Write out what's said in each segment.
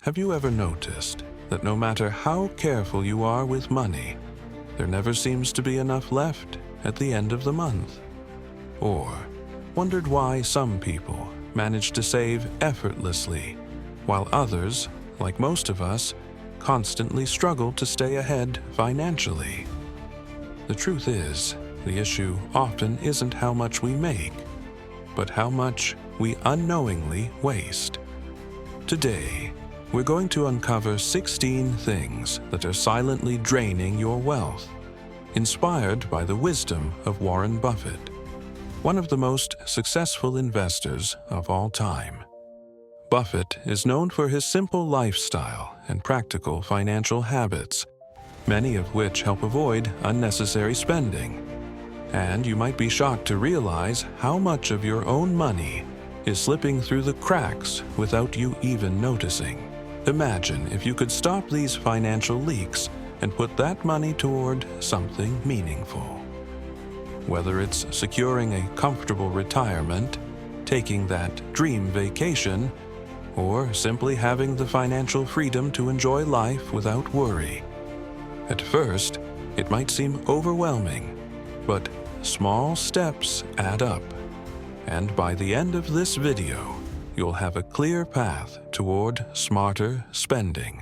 Have you ever noticed that no matter how careful you are with money, there never seems to be enough left at the end of the month? Or wondered why some people manage to save effortlessly, while others, like most of us, constantly struggle to stay ahead financially? The truth is, the issue often isn't how much we make, but how much we unknowingly waste. Today, we're going to uncover 16 things that are silently draining your wealth, inspired by the wisdom of Warren Buffett, one of the most successful investors of all time. Buffett is known for his simple lifestyle and practical financial habits, many of which help avoid unnecessary spending. And you might be shocked to realize how much of your own money is slipping through the cracks without you even noticing. Imagine if you could stop these financial leaks and put that money toward something meaningful. Whether it's securing a comfortable retirement, taking that dream vacation, or simply having the financial freedom to enjoy life without worry. At first, it might seem overwhelming, but small steps add up. And by the end of this video, you'll have a clear path toward smarter spending.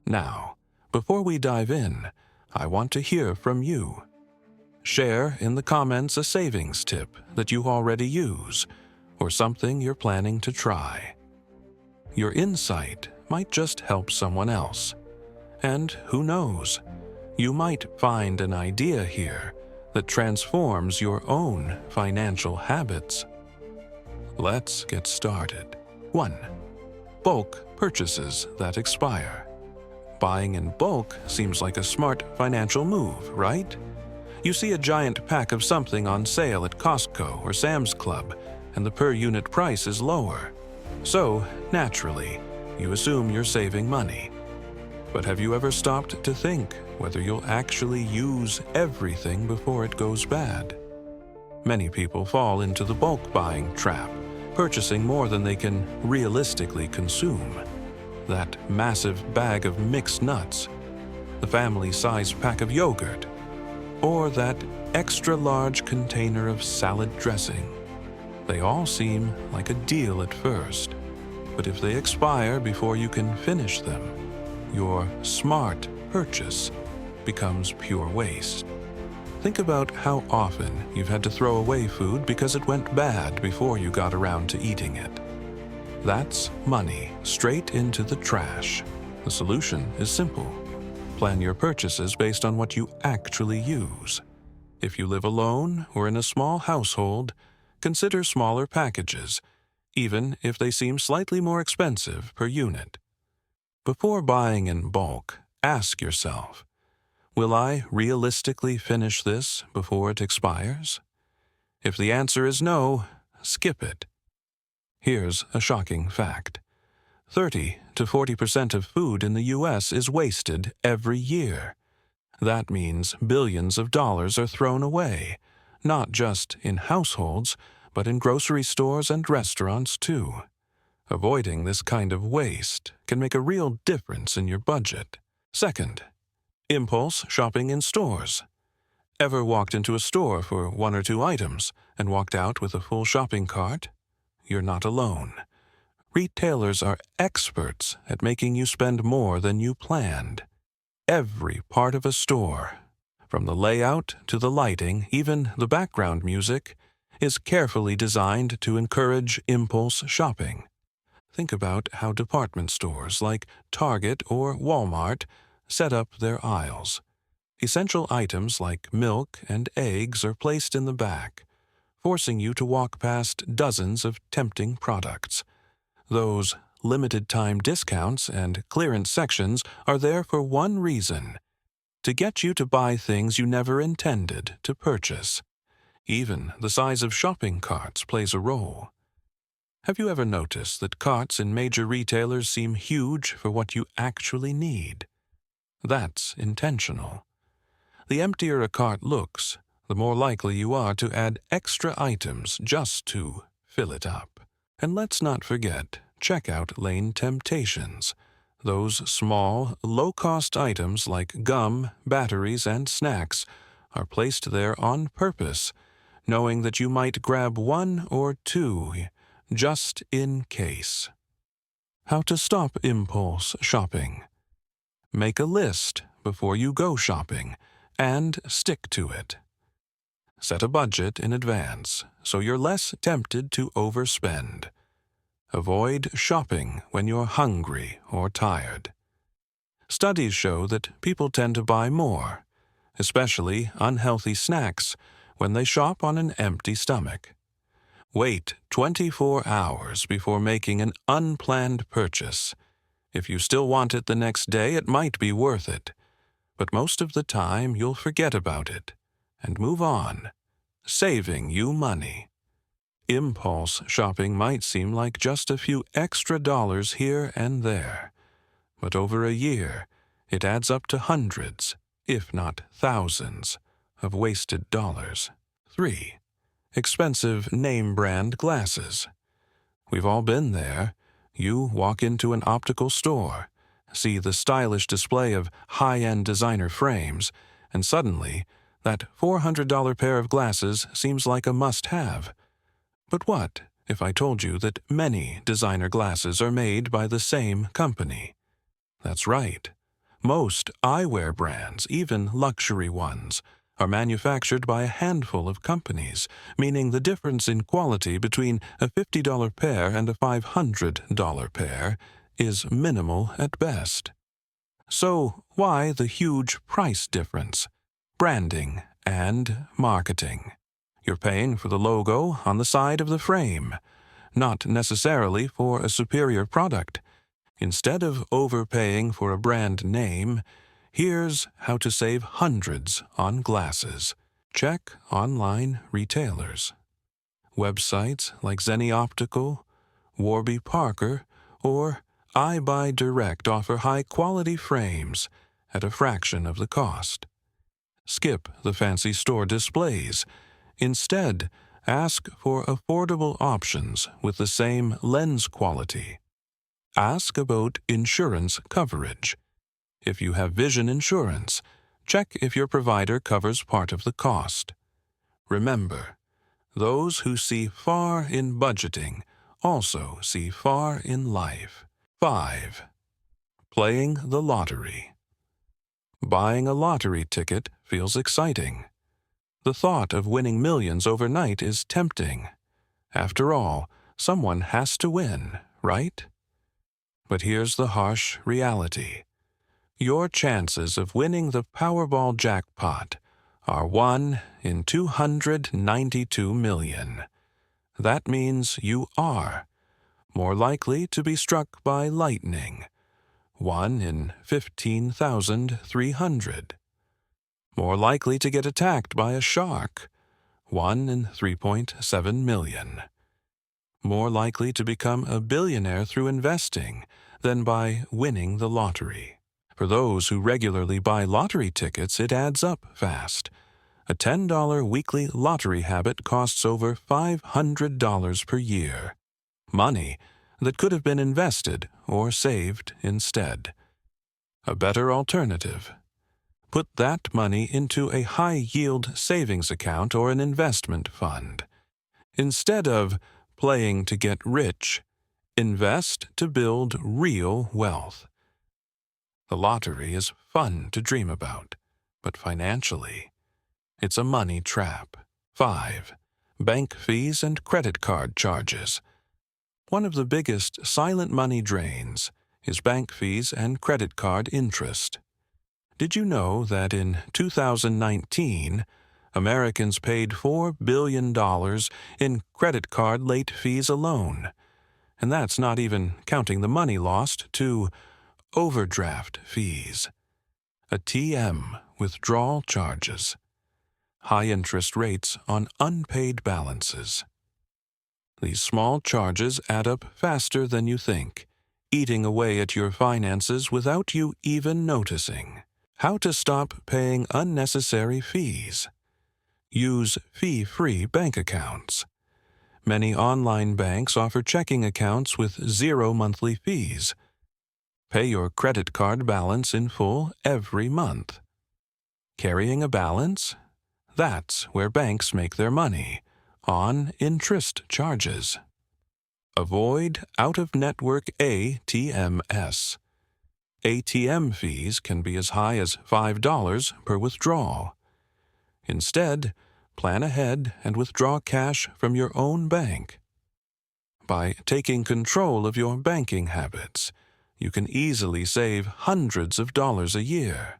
Now, before we dive in, I want to hear from you. Share in the comments a savings tip that you already use, or something you're planning to try. Your insight might just help someone else. And who knows, you might find an idea here that transforms your own financial habits. Let's get started. 1. Bulk purchases that expire. Buying in bulk seems like a smart financial move, right? You see a giant pack of something on sale at Costco or Sam's Club, and the per-unit price is lower. So, naturally, you assume you're saving money. But have you ever stopped to think whether you'll actually use everything before it goes bad? Many people fall into the bulk buying trap, purchasing more than they can realistically consume. That massive bag of mixed nuts, the family-sized pack of yogurt, or that extra-large container of salad dressing. They all seem like a deal at first, but if they expire before you can finish them, your smart purchase becomes pure waste. Think about how often you've had to throw away food because it went bad before you got around to eating it. That's money straight into the trash. The solution is simple. Plan your purchases based on what you actually use. If you live alone or in a small household, consider smaller packages, even if they seem slightly more expensive per unit. Before buying in bulk, ask yourself, will I realistically finish this before it expires? If the answer is no, skip it. Here's a shocking fact. 30 to 40% of food in the U.S. is wasted every year. That means billions of dollars are thrown away, not just in households, but in grocery stores and restaurants too. Avoiding this kind of waste can make a real difference in your budget. Second, impulse shopping in stores. Ever walked into a store for 1 or 2 items and walked out with a full shopping cart? You're not alone. Retailers are experts at making you spend more than you planned. Every part of a store, from the layout to the lighting, even the background music, is carefully designed to encourage impulse shopping. Think about how department stores like Target or Walmart set up their aisles. Essential items like milk and eggs are placed in the back, forcing you to walk past dozens of tempting products. Those limited-time discounts and clearance sections are there for one reason: to get you to buy things you never intended to purchase. Even the size of shopping carts plays a role. Have you ever noticed that carts in major retailers seem huge for what you actually need? That's intentional. The emptier a cart looks, the more likely you are to add extra items just to fill it up. And let's not forget checkout lane temptations. Those small, low-cost items like gum, batteries, and snacks are placed there on purpose, knowing that you might grab one or two just in case. How to stop impulse shopping. Make a list before you go shopping and stick to it. Set a budget in advance so you're less tempted to overspend. Avoid shopping when you're hungry or tired. Studies show that people tend to buy more, especially unhealthy snacks, when they shop on an empty stomach. Wait 24 hours before making an unplanned purchase. If you still want it the next day, it might be worth it. But most of the time, you'll forget about it and move on, saving you money. Impulse shopping might seem like just a few extra dollars here and there, but over a year, it adds up to hundreds, if not thousands, of wasted dollars. 3. Expensive name-brand glasses. We've all been there. You walk into an optical store, see the stylish display of high-end designer frames, and suddenly, that $400 pair of glasses seems like a must-have. But what if I told you that many designer glasses are made by the same company? That's right. Most eyewear brands, even luxury ones, are manufactured by a handful of companies, meaning the difference in quality between a $50 pair and a $500 pair is minimal at best. So why the huge price difference? Branding and marketing. You're paying for the logo on the side of the frame, not necessarily for a superior product. Instead of overpaying for a brand name, here's how to save hundreds on glasses. Check online retailers. Websites like Zenni Optical, Warby Parker, or iBuyDirect offer high-quality frames at a fraction of the cost. Skip the fancy store displays. Instead, ask for affordable options with the same lens quality. Ask about insurance coverage. If you have vision insurance, check if your provider covers part of the cost. Remember, those who see far in budgeting also see far in life. 5. Playing the lottery. Buying a lottery ticket feels exciting. The thought of winning millions overnight is tempting. After all, someone has to win, right? But here's the harsh reality. Your chances of winning the Powerball jackpot are 1 in 292 million. That means you are more likely to be struck by lightning, 1 in 15,300. More likely to get attacked by a shark, 1 in 3.7 million. More likely to become a billionaire through investing than by winning the lottery. For those who regularly buy lottery tickets, it adds up fast. A $10 weekly lottery habit costs over $500 per year. Money that could have been invested or saved instead. A better alternative. Put that money into a high-yield savings account or an investment fund. Instead of playing to get rich, invest to build real wealth. The lottery is fun to dream about, but financially, it's a money trap. 5. Bank fees and credit card charges. One of the biggest silent money drains is bank fees and credit card interest. Did you know that in 2019, Americans paid $4 billion in credit card late fees alone? And that's not even counting the money lost to overdraft fees, ATM withdrawal charges, high interest rates on unpaid balances. These small charges add up faster than you think, eating away at your finances without you even noticing. How to stop paying unnecessary fees. Use fee-free bank accounts. Many online banks offer checking accounts with 0 monthly fees. Pay your credit card balance in full every month. Carrying a balance? That's where banks make their money, on interest charges. Avoid out-of-network ATMs. ATM fees can be as high as $5 per withdrawal. Instead, plan ahead and withdraw cash from your own bank. By taking control of your banking habits, you can easily save hundreds of dollars a year,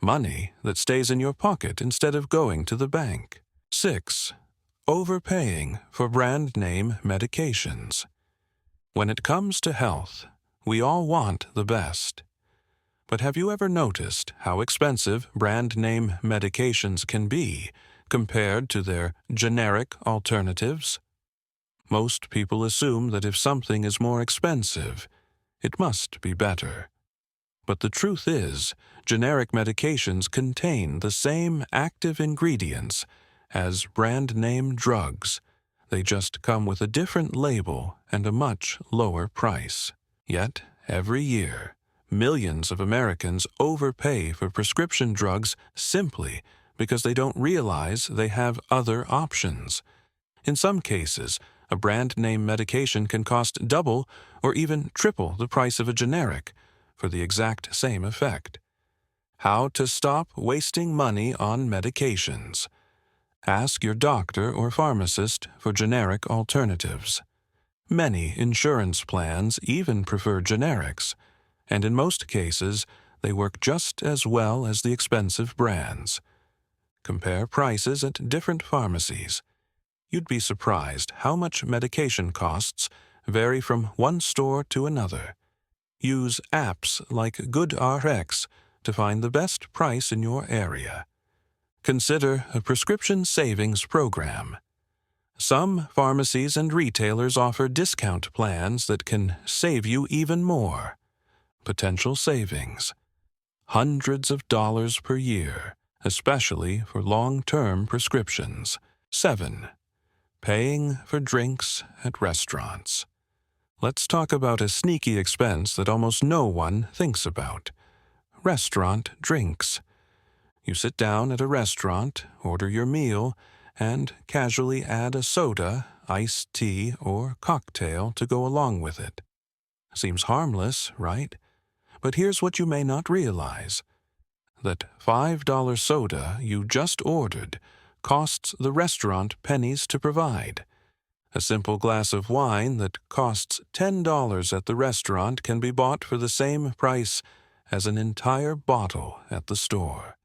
money that stays in your pocket instead of going to the bank. 6. Overpaying for brand name medications. When it comes to health, we all want the best. But have you ever noticed how expensive brand name medications can be compared to their generic alternatives? Most people assume that if something is more expensive, it must be better. But the truth is, generic medications contain the same active ingredients as brand name drugs. They just come with a different label and a much lower price. Yet, every year, millions of Americans overpay for prescription drugs simply because they don't realize they have other options. In some cases, a brand name medication can cost double or even triple the price of a generic for the exact same effect. How to stop wasting money on medications. Ask your doctor or pharmacist for generic alternatives. Many insurance plans even prefer generics, and in most cases, they work just as well as the expensive brands. Compare prices at different pharmacies. You'd be surprised how much medication costs vary from one store to another. Use apps like GoodRx to find the best price in your area. Consider a prescription savings program. Some pharmacies and retailers offer discount plans that can save you even more. Potential savings. Hundreds of dollars per year, especially for long-term prescriptions. 7. Paying for drinks at restaurants. Let's talk about a sneaky expense that almost no one thinks about. Restaurant drinks. You sit down at a restaurant, order your meal, and casually add a soda, iced tea, or cocktail to go along with it. Seems harmless, right? But here's what you may not realize. That $5 soda you just ordered costs the restaurant pennies to provide. A simple glass of wine that costs $10 at the restaurant can be bought for the same price as an entire bottle at the store.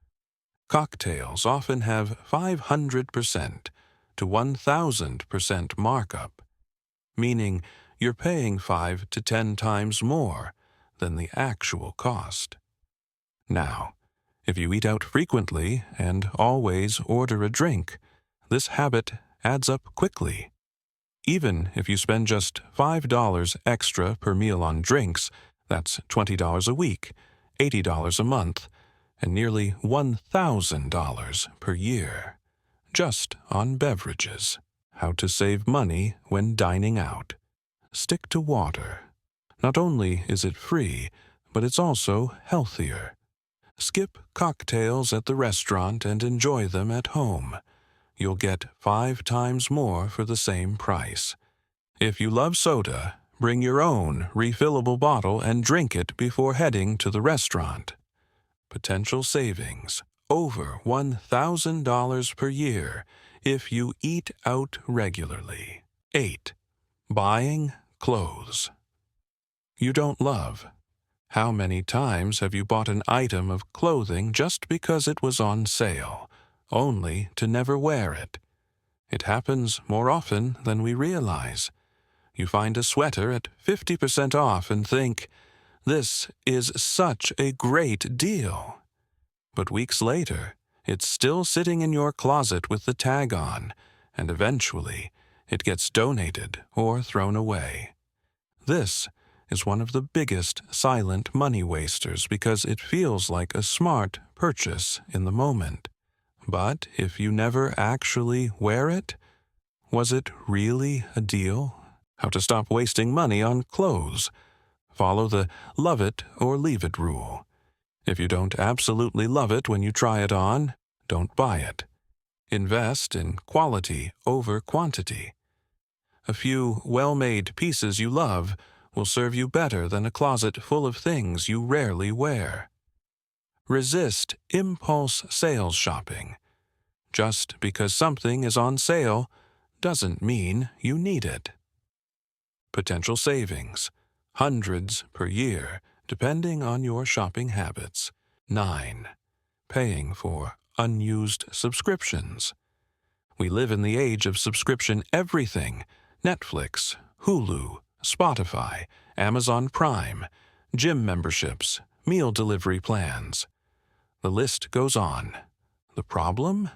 Cocktails often have 500% to 1,000% markup, meaning you're paying 5 to 10 times more than the actual cost. Now, if you eat out frequently and always order a drink, this habit adds up quickly. Even if you spend just $5 extra per meal on drinks, that's $20 a week, $80 a month, and nearly $1,000 per year, just on beverages. How to save money when dining out. Stick to water. Not only is it free, but it's also healthier. Skip cocktails at the restaurant and enjoy them at home. You'll get 5 times more for the same price. If you love soda, bring your own refillable bottle and drink it before heading to the restaurant. Potential savings: over $1,000 per year if you eat out regularly. 8. Buying clothes you don't love. How many times have you bought an item of clothing just because it was on sale, only to never wear it? It happens more often than we realize. You find a sweater at 50% off and think, "This is such a great deal." But weeks later, it's still sitting in your closet with the tag on, and eventually it gets donated or thrown away. This is one of the biggest silent money wasters because it feels like a smart purchase in the moment. But if you never actually wear it, was it really a deal? How to stop wasting money on clothes. Follow the love it or leave it rule. If you don't absolutely love it when you try it on, don't buy it. Invest in quality over quantity. A few well-made pieces you love will serve you better than a closet full of things you rarely wear. Resist impulse sales shopping. Just because something is on sale doesn't mean you need it. Potential savings, hundreds per year, depending on your shopping habits. 9. Paying for unused subscriptions. We live in the age of subscription everything: Netflix, Hulu, Spotify, Amazon Prime, gym memberships, meal delivery plans. The list goes on. The problem?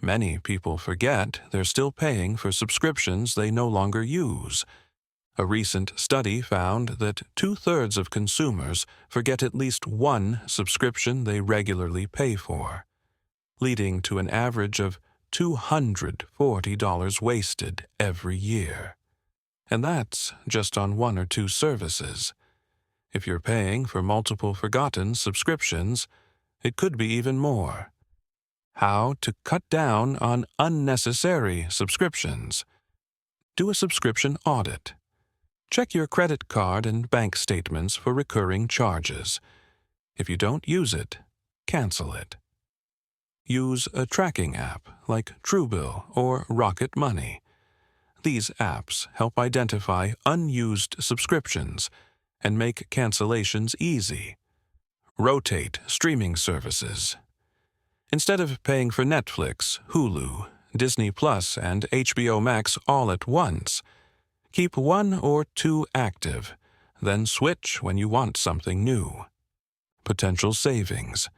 Many people forget they're still paying for subscriptions they no longer use. A recent study found that 2/3 of consumers forget at least one subscription they regularly pay for, leading to an average of $240 wasted every year. And that's just on one or two services. If you're paying for multiple forgotten subscriptions, it could be even more. How to cut down on unnecessary subscriptions. Do a subscription audit. Check your credit card and bank statements for recurring charges. If you don't use it, cancel it. Use a tracking app like Truebill or Rocket Money. These apps help identify unused subscriptions and make cancellations easy. Rotate streaming services. Instead of paying for Netflix, Hulu, Disney Plus, and HBO Max all at once, keep one or two active, then switch when you want something new. Potential savings.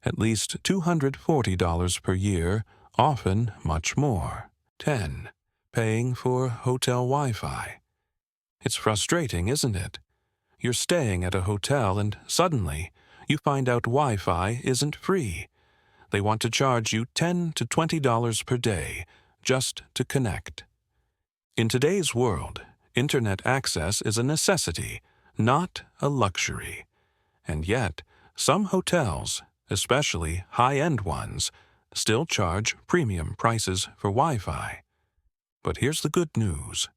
At least $240 per year, often much more. 10. Paying for hotel Wi-Fi. It's frustrating, isn't it? You're staying at a hotel and suddenly you find out Wi-Fi isn't free. They want to charge you $10 to $20 per day just to connect. In today's world, internet access is a necessity, not a luxury. And yet, some hotels, especially high-end ones, still charge premium prices for Wi-Fi. But here's the good news.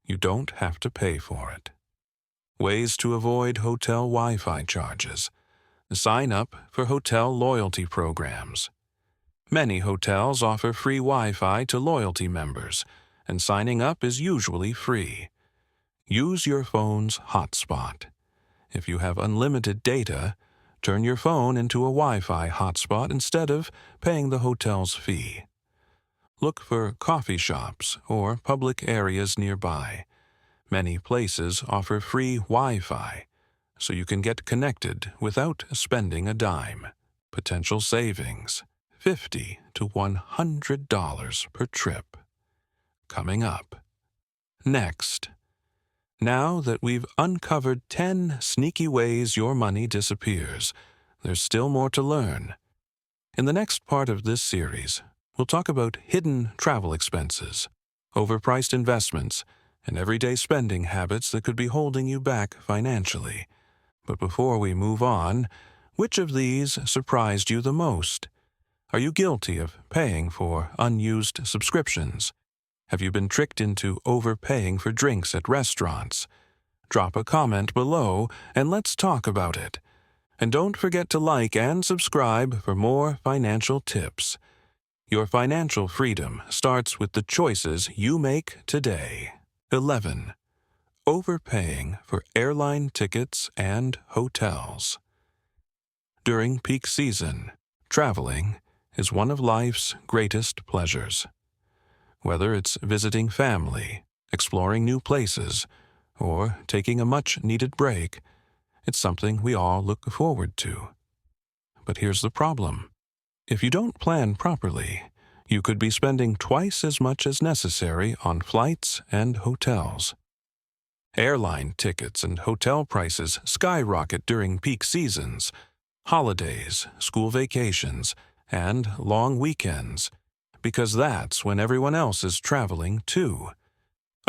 You don't have to pay for it. Ways to avoid hotel Wi-Fi charges. Sign up for hotel loyalty programs. Many hotels offer free Wi-Fi to loyalty members, and signing up is usually free. Use your phone's hotspot. If you have unlimited data, turn your phone into a Wi-Fi hotspot instead of paying the hotel's fee. Look for coffee shops or public areas nearby. Many places offer free Wi-Fi, so you can get connected without spending a dime. Potential savings: $50 to $100 per trip. Coming up. Next. Now that we've uncovered 10 sneaky ways your money disappears, there's still more to learn. In the next part of this series, we'll talk about hidden travel expenses, overpriced investments, and everyday spending habits that could be holding you back financially. But before we move on, which of these surprised you the most? Are you guilty of paying for unused subscriptions? Have you been tricked into overpaying for drinks at restaurants? Drop a comment below and let's talk about it. And don't forget to like and subscribe for more financial tips. Your financial freedom starts with the choices you make today. 11. Overpaying for airline tickets and hotels. During peak season, traveling is one of life's greatest pleasures. Whether it's visiting family, exploring new places, or taking a much-needed break, it's something we all look forward to. But here's the problem. If you don't plan properly, you could be spending twice as much as necessary on flights and hotels. Airline tickets and hotel prices skyrocket during peak seasons, holidays, school vacations, and long weekends, because that's when everyone else is traveling too.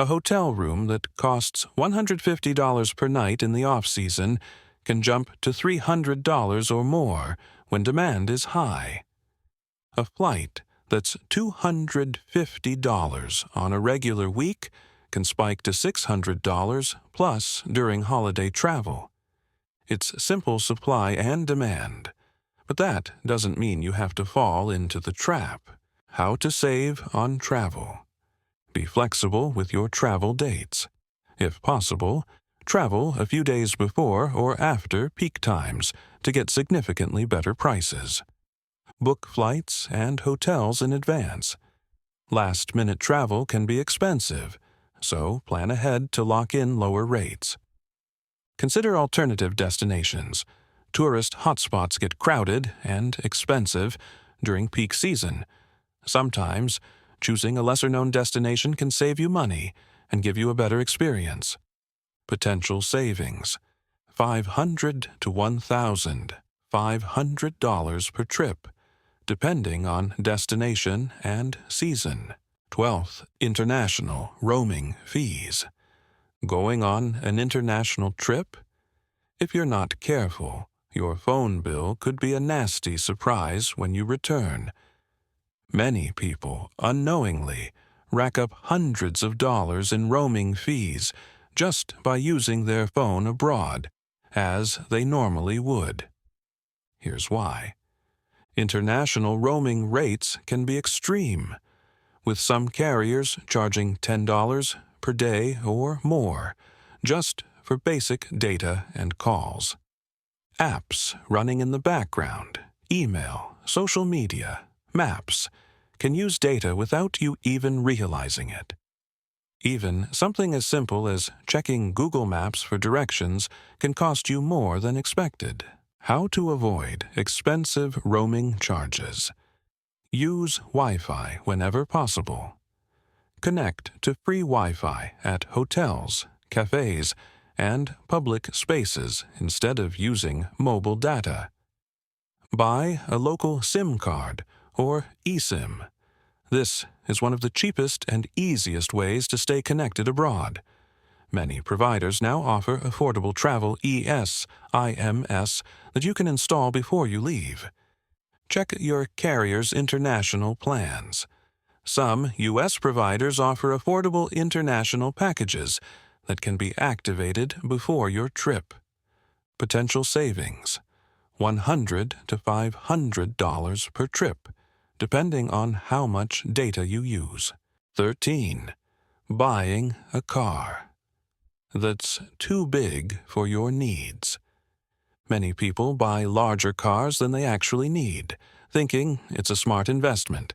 A hotel room that costs $150 per night in the off-season can jump to $300 or more when demand is high. A flight that's $250 on a regular week can spike to $600 plus during holiday travel. It's simple supply and demand, but that doesn't mean you have to fall into the trap. How to save on travel. Be flexible with your travel dates. If possible, travel a few days before or after peak times to get significantly better prices. Book flights and hotels in advance. Last-minute travel can be expensive, so plan ahead to lock in lower rates. Consider alternative destinations. Tourist hotspots get crowded and expensive during peak season. Sometimes, choosing a lesser-known destination can save you money and give you a better experience. Potential savings: $500 to $1,500 per trip, depending on destination and season. 12th, international roaming fees. Going on an international trip? If you're not careful, your phone bill could be a nasty surprise when you return. Many people, unknowingly, rack up hundreds of dollars in roaming fees just by using their phone abroad, as they normally would. Here's why. International roaming rates can be extreme, with some carriers charging $10 per day or more, just for basic data and calls. Apps running in the background, email, social media, maps, can use data without you even realizing it. Even something as simple as checking Google Maps for directions can cost you more than expected. How to avoid expensive roaming charges. Use Wi-Fi whenever possible. Connect to free Wi-Fi at hotels, cafes, and public spaces instead of using mobile data. Buy a local SIM card or eSIM. This is one of the cheapest and easiest ways to stay connected abroad. Many providers now offer affordable travel IMS that you can install before you leave. Check your carrier's international plans. Some U.S. providers offer affordable international packages that can be activated before your trip. Potential savings: $100 to $500 per trip, depending on how much data you use. 13. Buying a car that's too big for your needs. Many people buy larger cars than they actually need, thinking it's a smart investment.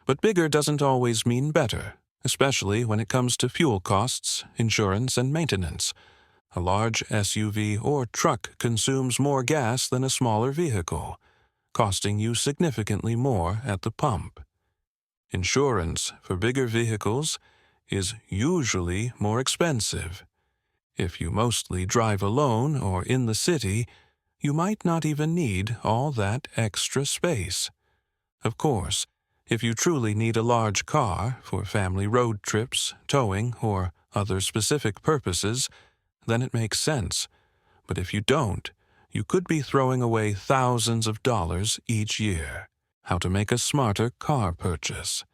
But bigger doesn't always mean better, especially when it comes to fuel costs, insurance, and maintenance. A large SUV or truck consumes more gas than a smaller vehicle, costing you significantly more at the pump. Insurance for bigger vehicles is usually more expensive. If you mostly drive alone or in the city, you might not even need all that extra space. Of course, if you truly need a large car for family road trips, towing, or other specific purposes, then it makes sense. But if you don't, you could be throwing away thousands of dollars each year. How to make a smarter car purchase.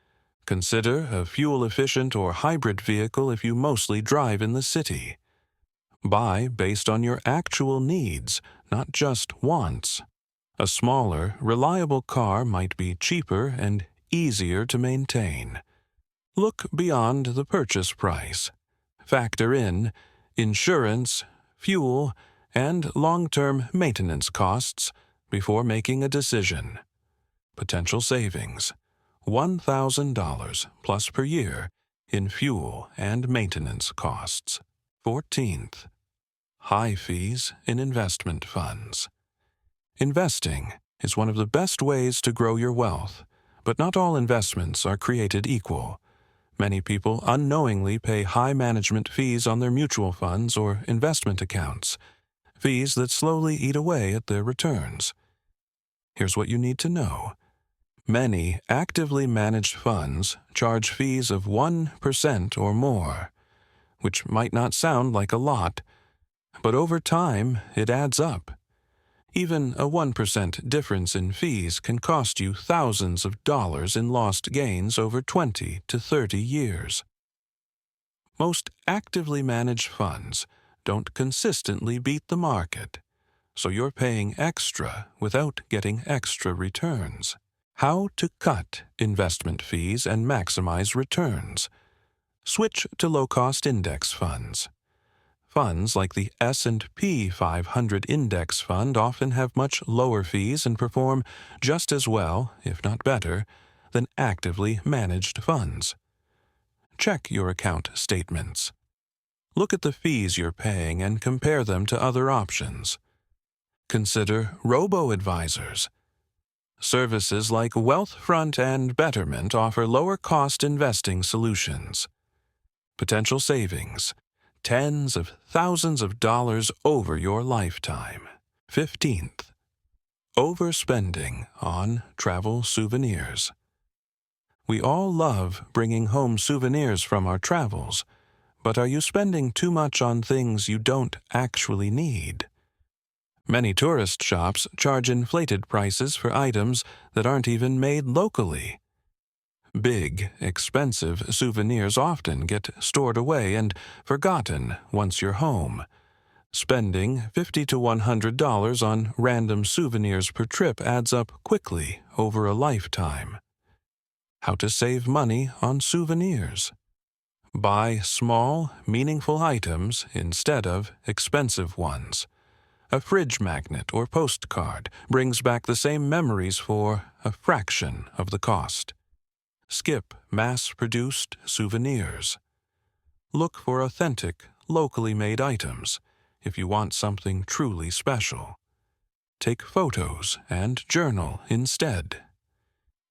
Consider a fuel-efficient or hybrid vehicle if you mostly drive in the city. Buy based on your actual needs, not just wants. A smaller, reliable car might be cheaper and easier to maintain. Look beyond the purchase price. Factor in insurance, fuel, and long-term maintenance costs before making a decision. Potential savings: $1,000 plus per year in fuel and maintenance costs. 14th. High fees in investment funds. Investing is one of the best ways to grow your wealth, but not all investments are created equal. Many people unknowingly pay high management fees on their mutual funds or investment accounts, fees that slowly eat away at their returns. Here's what you need to know. Many actively managed funds charge fees of 1% or more, which might not sound like a lot, but over time it adds up. Even a 1% difference in fees can cost you thousands of dollars in lost gains over 20 to 30 years. Most actively managed funds don't consistently beat the market, so you're paying extra without getting extra returns. How to cut investment fees and maximize returns. Switch to low-cost index funds. Funds like the S&P 500 Index Fund often have much lower fees and perform just as well, if not better, than actively managed funds. Check your account statements. Look at the fees you're paying and compare them to other options. Consider robo-advisors. Services like Wealthfront and Betterment offer lower-cost investing solutions. Potential savings. Tens of thousands of dollars over your lifetime. 15th, overspending on travel souvenirs. We all love bringing home souvenirs from our travels, but are you spending too much on things you don't actually need? Many tourist shops charge inflated prices for items that aren't even made locally. Big, expensive souvenirs often get stored away and forgotten once you're home. Spending $50 to $100 on random souvenirs per trip adds up quickly over a lifetime. How to save money on souvenirs. Buy small, meaningful items instead of expensive ones. A fridge magnet or postcard brings back the same memories for a fraction of the cost. Skip mass-produced souvenirs. Look for authentic, locally made items if you want something truly special. Take photos and journal instead.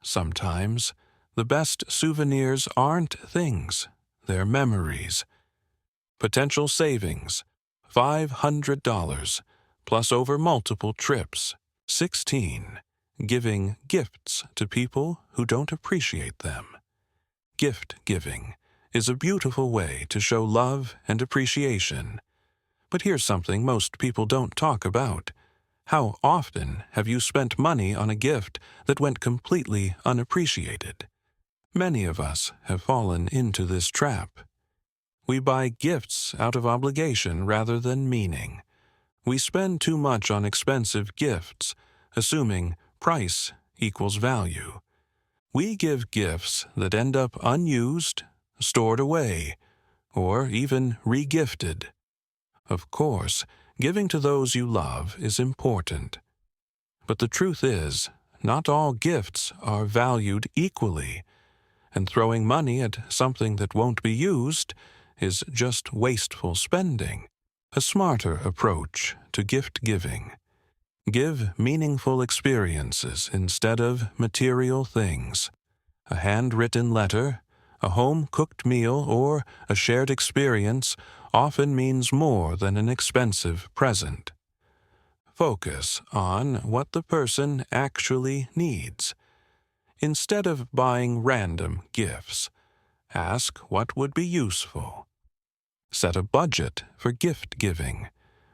Sometimes, the best souvenirs aren't things, they're memories. Potential savings, $500, plus over multiple trips. 16. Giving gifts to people who don't appreciate them. Gift giving is a beautiful way to show love and appreciation. But here's something most people don't talk about. How often have you spent money on a gift that went completely unappreciated? Many of us have fallen into this trap. We buy gifts out of obligation rather than meaning. We spend too much on expensive gifts, assuming price equals value. We give gifts that end up unused, stored away, or even re-gifted. Of course, giving to those you love is important. But the truth is, not all gifts are valued equally, and throwing money at something that won't be used is just wasteful spending. A smarter approach to gift giving. Give meaningful experiences instead of material things. A handwritten letter, a home-cooked meal, or a shared experience often means more than an expensive present. Focus on what the person actually needs. Instead of buying random gifts, ask what would be useful. Set a budget for gift giving.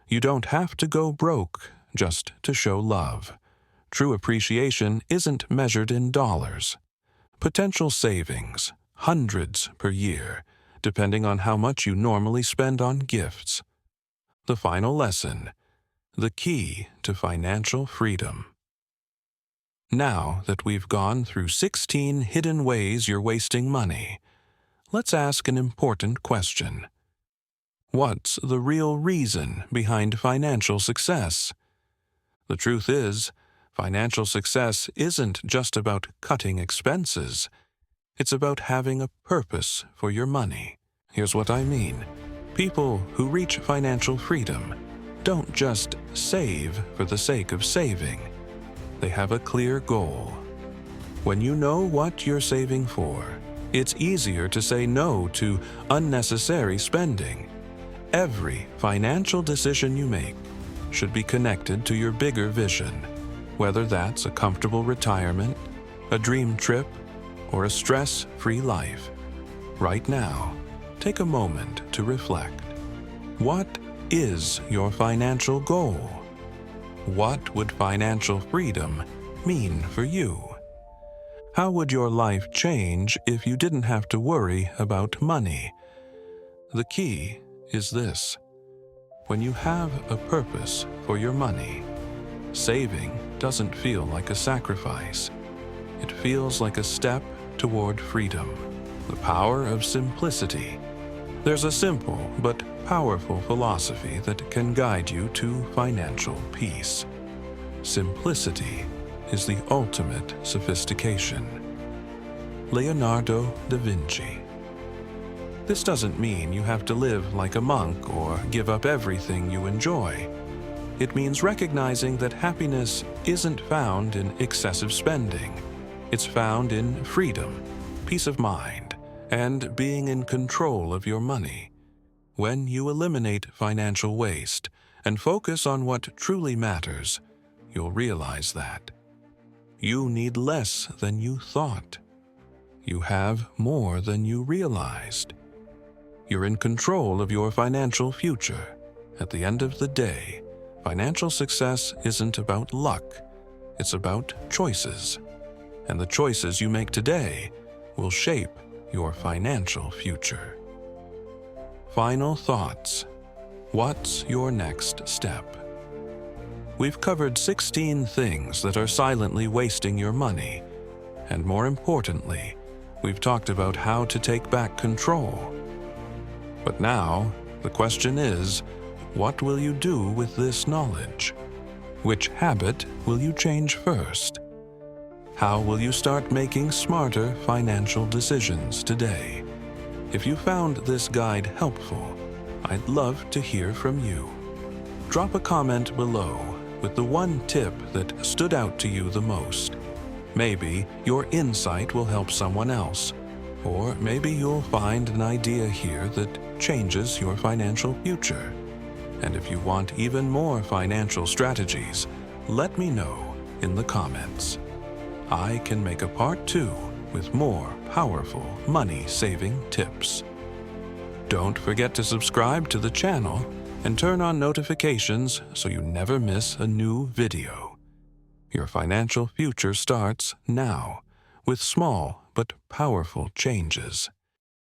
You don't have to go broke just to show love. True appreciation isn't measured in dollars. Potential savings, hundreds per year, depending on how much you normally spend on gifts. The final lesson, the key to financial freedom. Now that we've gone through 16 hidden ways you're wasting money, let's ask an important question. What's the real reason behind financial success? The truth is, financial success isn't just about cutting expenses. It's about having a purpose for your money. Here's what I mean. People who reach financial freedom don't just save for the sake of saving. They have a clear goal. When you know what you're saving for, it's easier to say no to unnecessary spending. Every financial decision you make should be connected to your bigger vision, whether that's a comfortable retirement, a dream trip, or a stress-free life. Right now, take a moment to reflect. What is your financial goal? What would financial freedom mean for you? How would your life change if you didn't have to worry about money? The key is this: when you have a purpose for your money, saving doesn't feel like a sacrifice. It feels like a step toward freedom. The power of simplicity. There's a simple but powerful philosophy that can guide you to financial peace. Simplicity is the ultimate sophistication. Leonardo da Vinci. This doesn't mean you have to live like a monk or give up everything you enjoy. It means recognizing that happiness isn't found in excessive spending. It's found in freedom, peace of mind, and being in control of your money. When you eliminate financial waste and focus on what truly matters, you'll realize that you need less than you thought. You have more than you realized. You're in control of your financial future. At the end of the day, financial success isn't about luck. It's about choices. And the choices you make today will shape your financial future. Final thoughts. What's your next step? We've covered 16 things that are silently wasting your money. And more importantly, we've talked about how to take back control. But now, the question is, what will you do with this knowledge? Which habit will you change first? How will you start making smarter financial decisions today? If you found this guide helpful, I'd love to hear from you. Drop a comment below with the one tip that stood out to you the most. Maybe your insight will help someone else, or maybe you'll find an idea here that changes your financial future. And if you want even more financial strategies, let me know in the comments. I can make a part 2 with more powerful money-saving tips. Don't forget to subscribe to the channel and turn on notifications so you never miss a new video. Your financial future starts now with small but powerful changes.